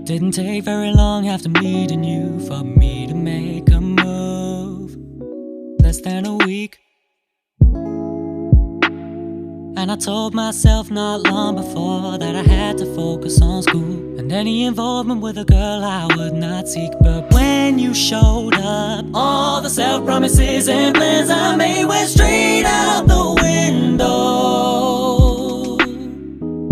Didn't take very long after meeting you for me to make a move. Less than a week, and I told myself not long before that I had to focus on school and any involvement with a girl I would not seek. But when you showed up, all the self-promises and plans I made went straight out the window.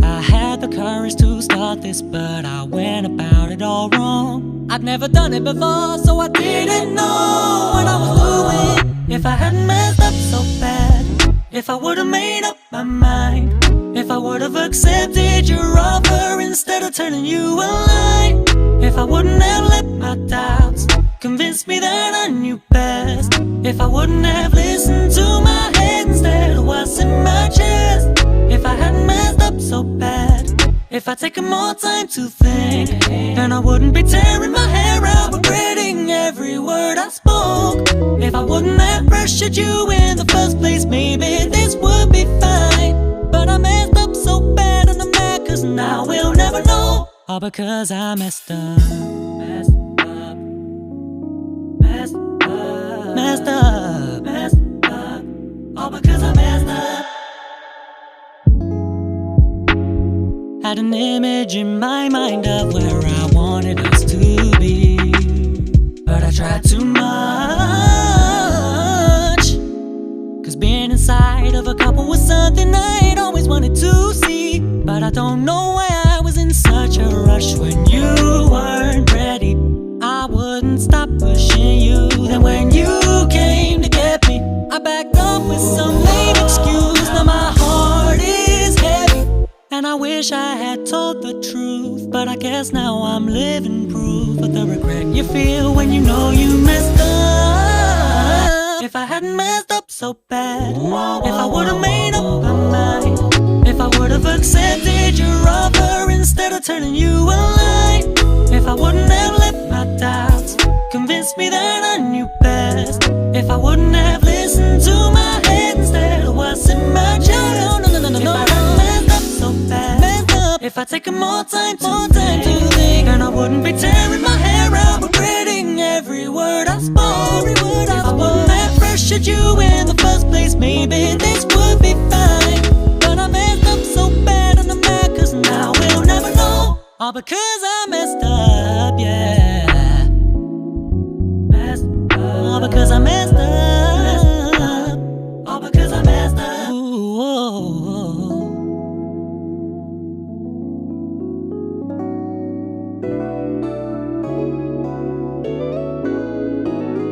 I had the courage to start this, but I went about it all wrong. I'd never done it before, so I didn't know what I was doing. If I hadn't messed up so bad, if I would've made up my mind, if I would've accepted your offer instead of telling you a lie, if I wouldn't have let my doubts convince me that I knew best, if I wouldn't have listened to my head instead of what's in my chest, if I hadn't messed up so bad, if I'd taken more time to think, then I wouldn't be tearing my hair out, regretting every word I spoke. If I wouldn't have pressured you in the first place, maybe this would be fine. But I messed up so bad and I'm mad, cause now we'll never know. All because I messed up. Messed up. Messed up. Messed up. Messed up. All because I messed up. Had an image in my mind of where I wanted us to be, but I tried too much, cause being inside of a couple was something I'd always wanted to see. But I don't know why I was in such a rush when you weren't ready. I wouldn't stop pushing you. Then when you came to get me, I backed up with some lame excuse. Now my heart is heavy, and I wish I had told the truth, but I guess now I'm living proof of the regret you feel when you know you messed up. If I hadn't messed up so bad, if I would've made up my mind, if I would've accepted your offer instead of telling you a lie, if I wouldn't have let my doubts convince me that I knew best, if I wouldn't have listened to my head instead of what's in my chest, if I hadn't messed up so bad, if I'd taken more time to think, then I wouldn't be tearing my hair out, regretting every word I spoke. If I wouldn't have pressured you in the first place, maybe this would be fine. But I messed up so bad and I'm mad, cause now we'll never know. All because I